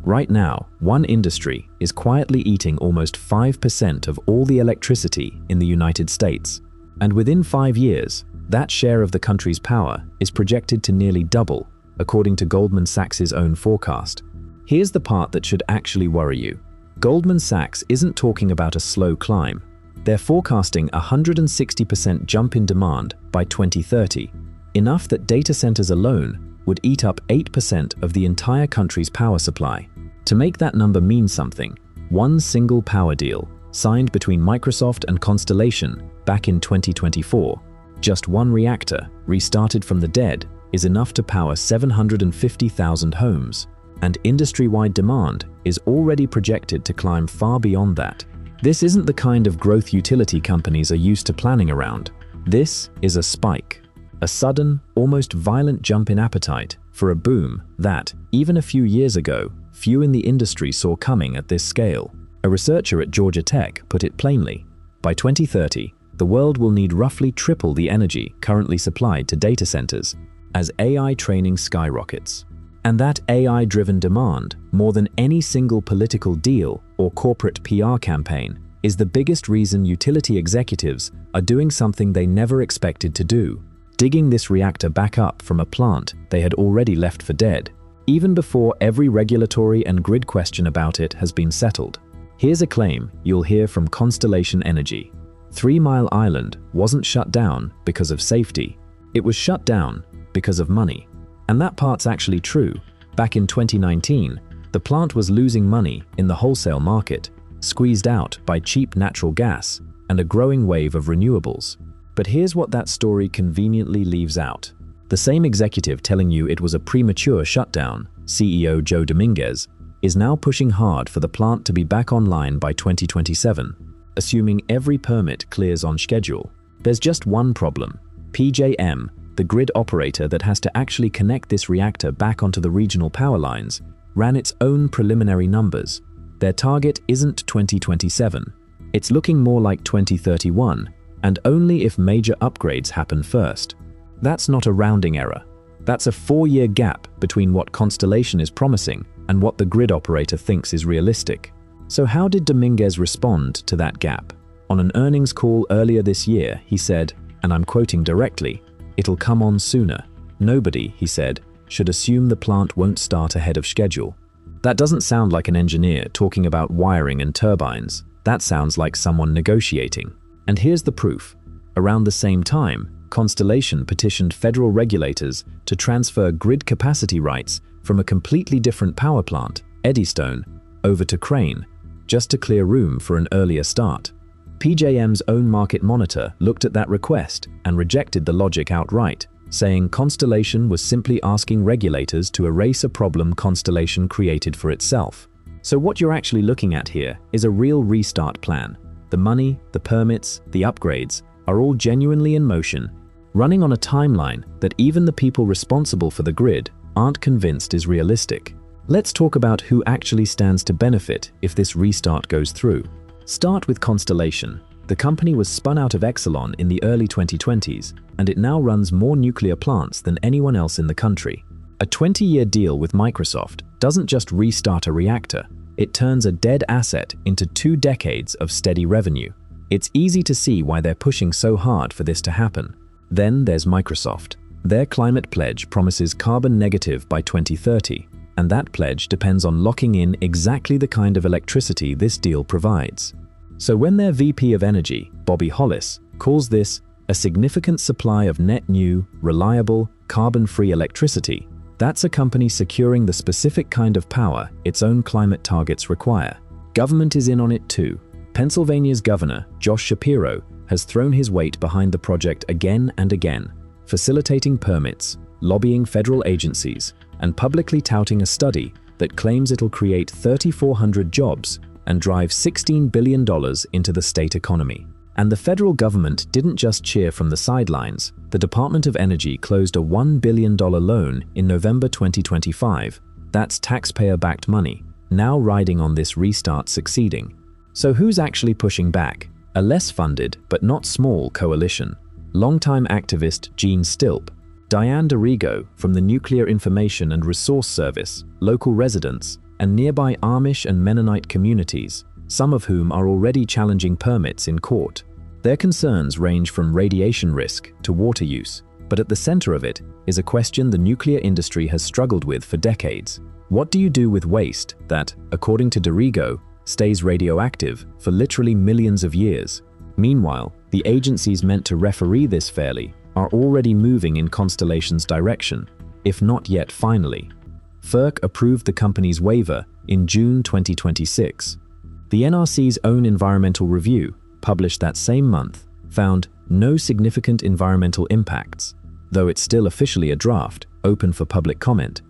Right now, one industry is quietly eating almost 5% of all the electricity in the United States. And within 5 years, that share of the country's power is projected to nearly double, according to Goldman Sachs' own forecast. Here's the part that should actually worry you. Goldman Sachs isn't talking about a slow climb. They're forecasting a 160% jump in demand by 2030, enough that data centers alone would eat up 8% of the entire country's power supply. To make that number mean something, one single power deal, signed between Microsoft and Constellation back in 2024, just one reactor, restarted from the dead, is enough to power 750,000 homes, and industry-wide demand is already projected to climb far beyond that. This isn't the kind of growth utility companies are used to planning around. This is a spike. A sudden, almost violent jump in appetite for a boom that, even a few years ago, few in the industry saw coming at this scale. A researcher at Georgia Tech put it plainly: by 2030, the world will need roughly triple the energy currently supplied to data centers as AI training skyrockets. And that AI-driven demand, more than any single political deal or corporate PR campaign, is the biggest reason utility executives are doing something they never expected to do: digging this reactor back up from a plant they had already left for dead, even before every regulatory and grid question about it has been settled. Here's a claim you'll hear from Constellation Energy. 3 Mile Island wasn't shut down because of safety. It was shut down because of money. And that part's actually true. Back in 2019, the plant was losing money in the wholesale market, squeezed out by cheap natural gas and a growing wave of renewables. But here's what that story conveniently leaves out. The same executive telling you it was a premature shutdown, CEO Joe Dominguez, is now pushing hard for the plant to be back online by 2027, assuming every permit clears on schedule. There's just one problem. PJM, the grid operator that has to actually connect this reactor back onto the regional power lines, ran its own preliminary numbers. Their target isn't 2027. It's looking more like 2031, and only if major upgrades happen first. That's not a rounding error. That's a 4-year gap between what Constellation is promising and what the grid operator thinks is realistic. So how did Dominguez respond to that gap? On an earnings call earlier this year, he said, and I'm quoting directly, "It'll come on sooner. Nobody," he said, "should assume the plant won't start ahead of schedule." That doesn't sound like an engineer talking about wiring and turbines. That sounds like someone negotiating. And here's the proof. Around the same time, Constellation petitioned federal regulators to transfer grid capacity rights from a completely different power plant, Eddystone, over to Crane, just to clear room for an earlier start. PJM's own market monitor looked at that request and rejected the logic outright, saying Constellation was simply asking regulators to erase a problem Constellation created for itself. So what you're actually looking at here is a real restart plan. The money, the permits, the upgrades are all genuinely in motion, running on a timeline that even the people responsible for the grid aren't convinced is realistic. Let's talk about who actually stands to benefit if this restart goes through. Start with Constellation. The company was spun out of Exelon in the early 2020s, and it now runs more nuclear plants than anyone else in the country. A 20-year deal with Microsoft doesn't just restart a reactor, it turns a dead asset into 2 decades of steady revenue. It's easy to see why they're pushing so hard for this to happen. Then there's Microsoft. Their climate pledge promises carbon negative by 2030, and that pledge depends on locking in exactly the kind of electricity this deal provides. So when their VP of Energy, Bobby Hollis, calls this a significant supply of net new, reliable, carbon-free electricity, that's a company securing the specific kind of power its own climate targets require. Government is in on it too. Pennsylvania's governor, Josh Shapiro, has thrown his weight behind the project again and again, facilitating permits, lobbying federal agencies, and publicly touting a study that claims it'll create 3,400 jobs and drive $16 billion into the state economy. And the federal government didn't just cheer from the sidelines. The Department of Energy closed a $1 billion loan in November 2025. That's taxpayer-backed money, now riding on this restart succeeding. So who's actually pushing back? A less funded but not small coalition. Longtime activist Gene Stilp, Diane Dorigo from the Nuclear Information and Resource Service, local residents, and nearby Amish and Mennonite communities, some of whom are already challenging permits in court. Their concerns range from radiation risk to water use, but at the center of it is a question the nuclear industry has struggled with for decades. What do you do with waste that, according to Dorigo, stays radioactive for literally millions of years? Meanwhile, the agencies meant to referee this fairly are already moving in Constellation's direction, if not yet finally. FERC approved the company's waiver in June 2026. The NRC's own environmental review, published that same month, found no significant environmental impacts, though it's still officially a draft, open for public comment,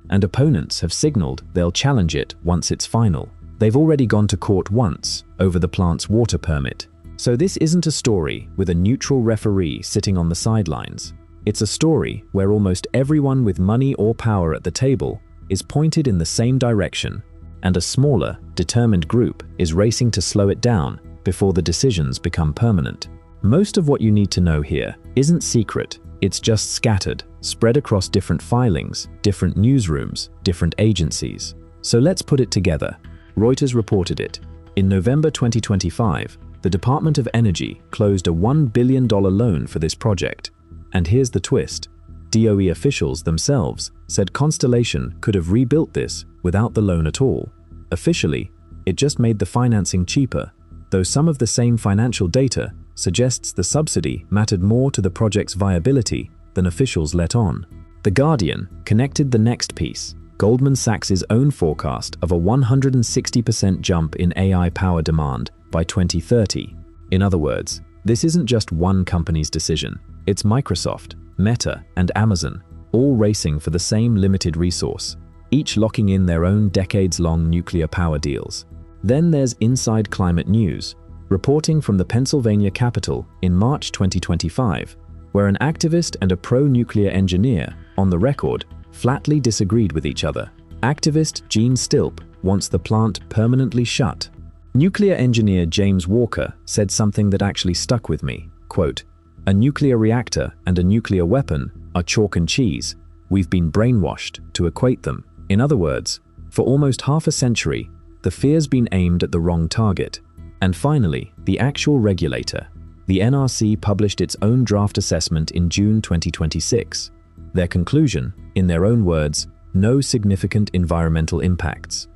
and opponents have signaled they'll challenge it once it's final. They've already gone to court once over the plant's water permit. So this isn't a story with a neutral referee sitting on the sidelines. It's a story where almost everyone with money or power at the table is pointed in the same direction, and a smaller, determined group is racing to slow it down before the decisions become permanent. Most of what you need to know here isn't secret, it's just scattered, spread across different filings, different newsrooms, different agencies. So let's put it together. Reuters reported it. In November 2025, the Department of Energy closed a $1 billion loan for this project. And here's the twist. DOE officials themselves said Constellation could have rebuilt this without the loan at all. Officially, it just made the financing cheaper, though some of the same financial data suggests the subsidy mattered more to the project's viability than officials let on. The Guardian connected the next piece, Goldman Sachs' own forecast of a 160% jump in AI power demand by 2030. In other words, this isn't just one company's decision. It's Microsoft, Meta, and Amazon, all racing for the same limited resource, each locking in their own decades-long nuclear power deals. Then there's Inside Climate News, reporting from the Pennsylvania Capitol in March 2025, where an activist and a pro-nuclear engineer, on the record, flatly disagreed with each other. Activist Gene Stilp wants the plant permanently shut. Nuclear engineer James Walker said something that actually stuck with me. Quote, "A nuclear reactor and a nuclear weapon are chalk and cheese. We've been brainwashed to equate them." In other words, for almost half a century, the fear's been aimed at the wrong target. And finally, the actual regulator. The NRC published its own draft assessment in June 2026. Their conclusion, in their own words, no significant environmental impacts.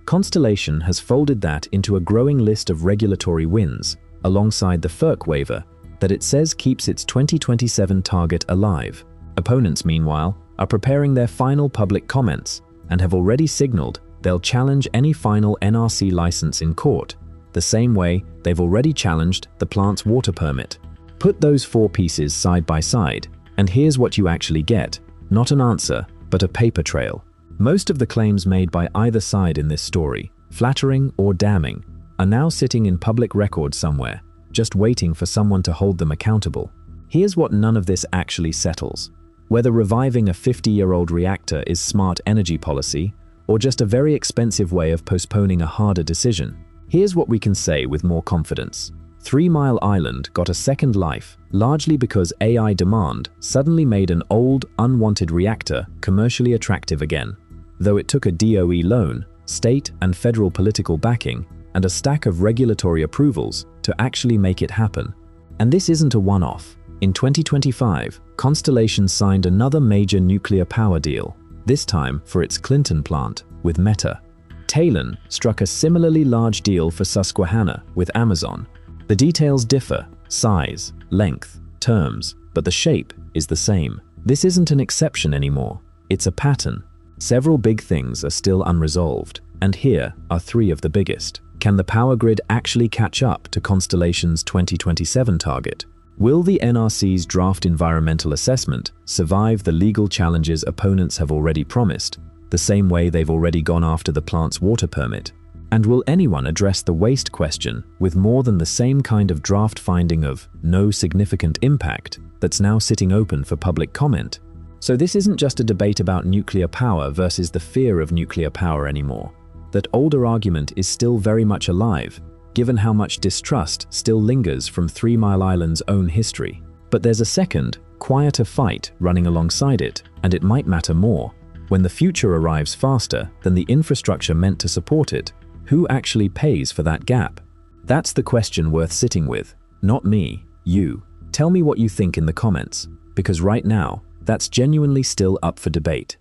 Constellation has folded that into a growing list of regulatory wins, alongside the FERC waiver that it says keeps its 2027 target alive. Opponents, meanwhile, are preparing their final public comments and have already signaled they'll challenge any final NRC license in court, the same way they've already challenged the plant's water permit. Put those four pieces side by side, and here's what you actually get. Not an answer, but a paper trail. Most of the claims made by either side in this story, flattering or damning, are now sitting in public record somewhere, just waiting for someone to hold them accountable. Here's what none of this actually settles. Whether reviving a 50-year-old reactor is smart energy policy, or just a very expensive way of postponing a harder decision, here's what we can say with more confidence. 3 Mile Island got a second life, largely because AI demand suddenly made an old, unwanted reactor commercially attractive again. Though it took a DOE loan, state and federal political backing, and a stack of regulatory approvals to actually make it happen. And this isn't a one-off. In 2025, Constellation signed another major nuclear power deal, this time for its Clinton plant with Meta. Talon struck a similarly large deal for Susquehanna with Amazon. The details differ, size, length, terms, but the shape is the same. This isn't an exception anymore, it's a pattern. Several big things are still unresolved, and here are 3 of the biggest. Can the power grid actually catch up to Constellation's 2027 target? Will the NRC's draft environmental assessment survive the legal challenges opponents have already promised, the same way they've already gone after the plant's water permit? And will anyone address the waste question with more than the same kind of draft finding of no significant impact that's now sitting open for public comment? So this isn't just a debate about nuclear power versus the fear of nuclear power anymore. That older argument is still very much alive, given how much distrust still lingers from 3 Mile Island's own history. But there's a second, quieter fight running alongside it, and it might matter more. When the future arrives faster than the infrastructure meant to support it, who actually pays for that gap? That's the question worth sitting with. Not me, you. Tell me what you think in the comments, because right now, that's genuinely still up for debate.